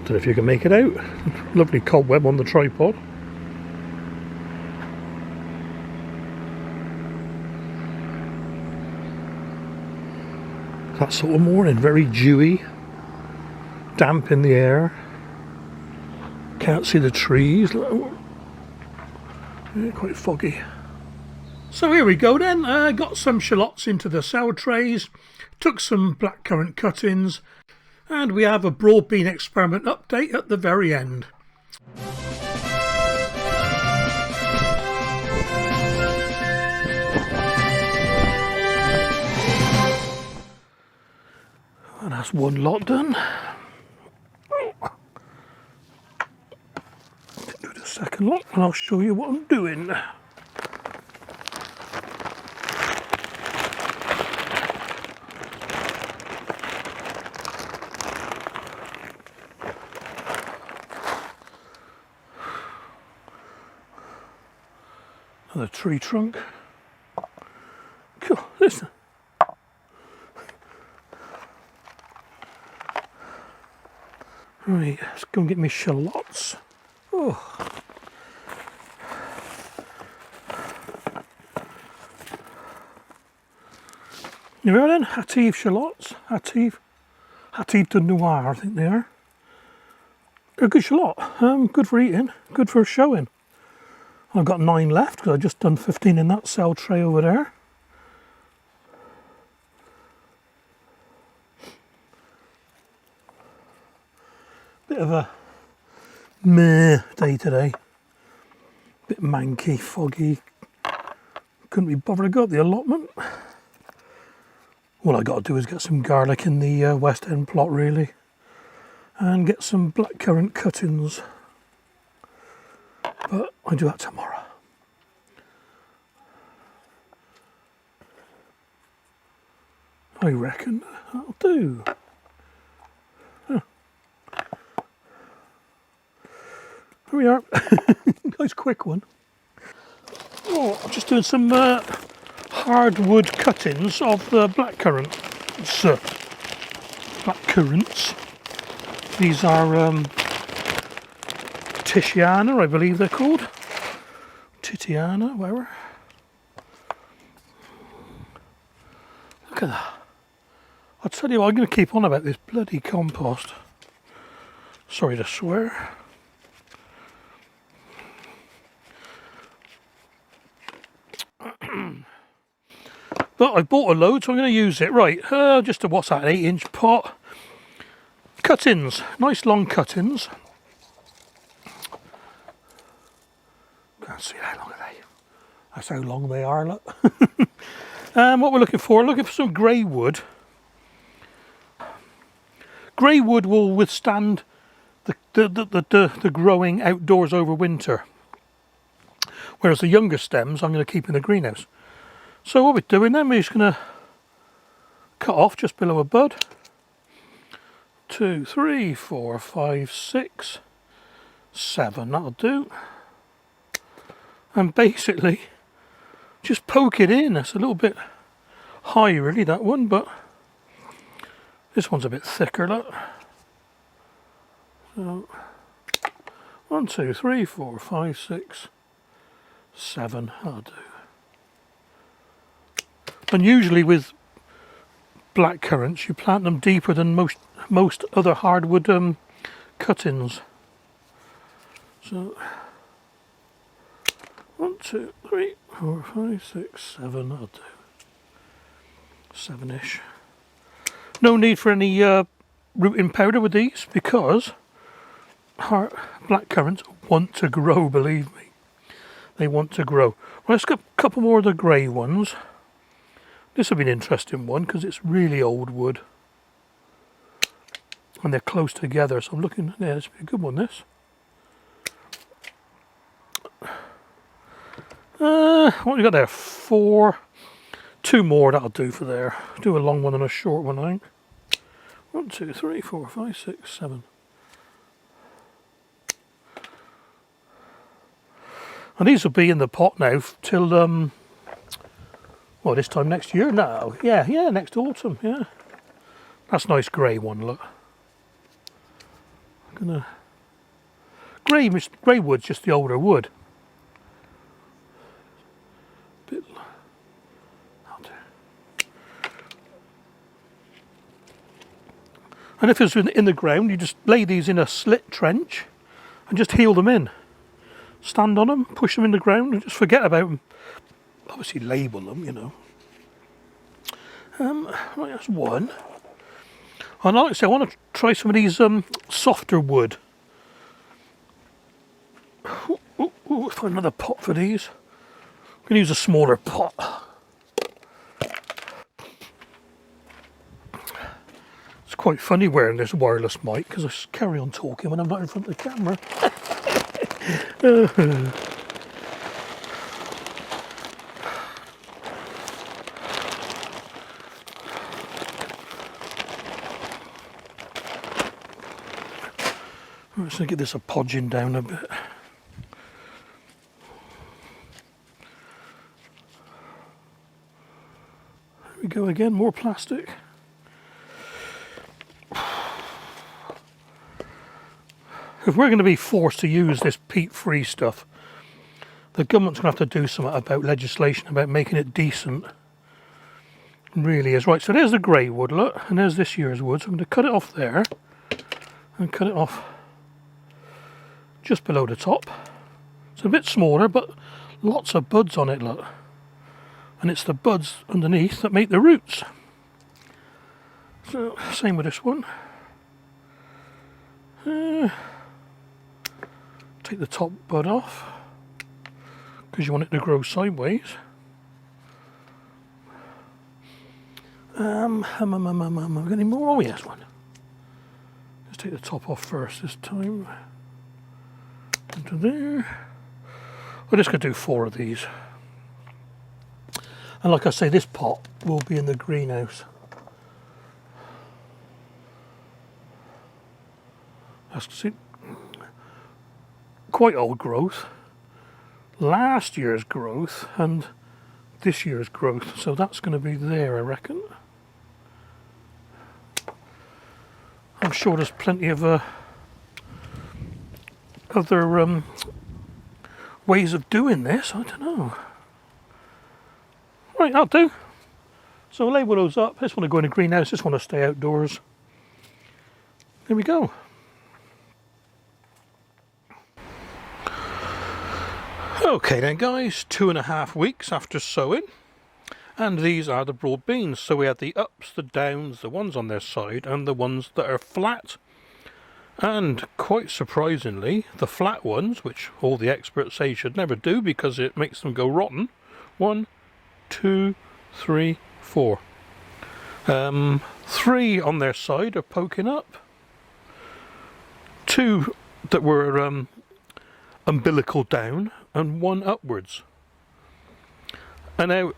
Don't know if you can make it out. Lovely cobweb on the tripod. That sort of morning, very dewy, damp in the air. Can't see the trees. Yeah, quite foggy. So here we go then. Got some shallots into the cell trays, took some blackcurrant cuttings, and we have a broad bean experiment update at the very end. And that's one lot done. Do the second lot and I'll show you what I'm doing. Another tree trunk. Cool, listen. Right, let's go and get me shallots. Oh. Here we are then, Hativ shallots. Hativ de Noir, I think they are. They're a good shallot. Good for eating, good for showing. I've got 9 left because I've just done 15 in that cell tray over there. Bit of a meh day today. Bit manky, foggy. Couldn't be bothered to go up the allotment. All I got to do is get some garlic in the West End plot really, and get some blackcurrant cuttings. But I'll do that tomorrow. I reckon that'll do. Huh. Here we are. Nice quick one. Oh, I'm just doing some hardwood cuttings of the blackcurrant. Blackcurrants. These are Titiana, I believe they're called. Titiana, whatever. Look at that. I'll tell you what, I'm going to keep on about this bloody compost. Sorry to swear. But I bought a load, so I'm going to use it. Right, just a, what's that, an 8-inch pot. Cuttings, nice long cuttings. Can't see how long are they. That's how long they are, look. What we're looking for some grey wood. Grey wood will withstand the growing outdoors over winter. Whereas the younger stems I'm going to keep in the greenhouse. So what we're doing then, we're just going to cut off just below a bud. 2, 3, 4, 5, 6, 7, that'll do. And basically just poke it in. That's a little bit high really, that one, but this one's a bit thicker, look. So 1, 2, 3, 4, 5, 6, 7, that'll do. And usually with blackcurrants you plant them deeper than most other hardwood cuttings. So 1, 2, 3, 4, 5, 6, 7, that'll do. 7-ish. No need for any rooting powder with these because blackcurrants want to grow, believe me. They want to grow. Well, let's get a couple more of the grey ones. This will be an interesting one because it's really old wood. And they're close together, so I'm looking, yeah, this will be a good one, this. What we got there? 4. 2 more, that'll do for there. Do a long one and a short one, I think. 1, 2, 3, 4, 5, 6, 7. And these will be in the pot now till well, this time next year? No, yeah, next autumn, yeah. That's a nice grey one, look. gonna grey wood's just the older wood. Bit out there. And if it's in the ground, you just lay these in a slit trench and just heel them in. Stand on them, push them in the ground, and just forget about them. Obviously, label them, you know. Right, that's one. And like I say, I want to try some of these softer wood. Find another pot for these. I'm going to use a smaller pot. It's quite funny wearing this wireless mic because I just carry on talking when I'm not in front of the camera. I'm just going to get this a podging down a bit. There we go again, more plastic. If we're going to be forced to use this peat-free stuff, the government's going to have to do something about legislation about making it decent. It really is. Right, so there's the grey wood, look, and there's this year's wood. So I'm going to cut it off there and cut it off just below the top. It's a bit smaller, but lots of buds on it, look. And it's the buds underneath that make the roots. So, same with this one. Take the top bud off because you want it to grow sideways. Have we got any more? Oh yes, one. Let's take the top off first this time. Into there. We're just going to do 4 of these. And like I say, this pot will be in the greenhouse. That's quite old growth. Last year's growth and this year's growth. So that's going to be there, I reckon. I'm sure there's plenty of other ways of doing this. I don't know. Right, that'll do. So I'll label those up. This one to go in the greenhouse, this one to stay outdoors. There we go. Okay then guys, 2.5 weeks after sowing. And these are the broad beans. So we had the ups, the downs, the ones on their side and the ones that are flat. And quite surprisingly, the flat ones, which all the experts say you should never do because it makes them go rotten. 1, 2, 3, 4. 3 on their side are poking up. 2 that were umbilical down and 1 upwards. And now,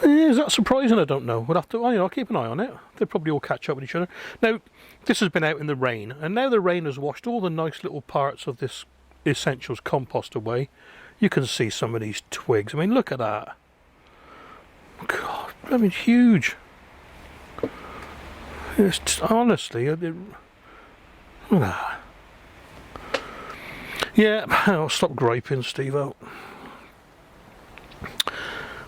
is that surprising? I don't know. We'll have to, I'll keep an eye on it. They'll probably all catch up with each other. Now, this has been out in the rain, and now the rain has washed all the nice little parts of this Essentials compost away. You can see some of these twigs. I mean, look at that. God, I mean, huge. It's just, honestly, look at that. Yeah, I'll stop griping, Steve-o.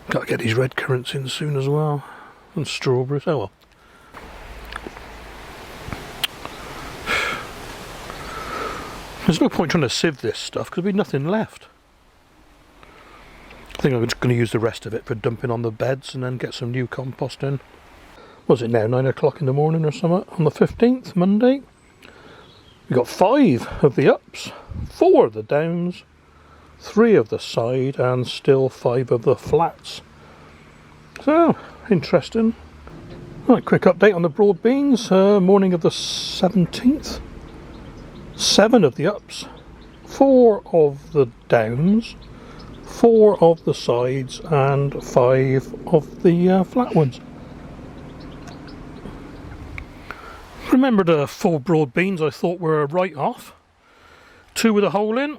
Got to get these red currants in soon as well. And strawberries, oh well. There's no point trying to sieve this stuff because there'll be nothing left. I think I'm just going to use the rest of it for dumping on the beds and then get some new compost in. What's it now, 9 o'clock in the morning or something? On the 15th, Monday. We got 5 of the ups, 4 of the downs, 3 of the side and still 5 of the flats. So, interesting. Right, quick update on the broad beans. Morning of the 17th. 7 of the ups, 4 of the downs, 4 of the sides and 5 of the flat ones. Remember the 4 broad beans I thought were a write-off. 2 with a hole in.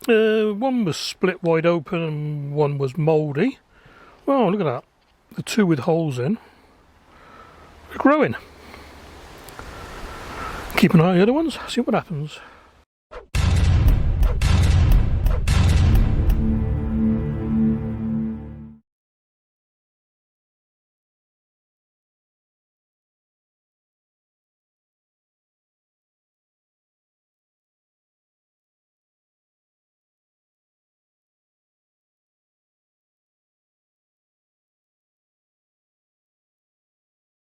1 was split wide open and 1 was mouldy. Well, look at that. The 2 with holes in. They're growing. Keep an eye on the other ones, see what happens.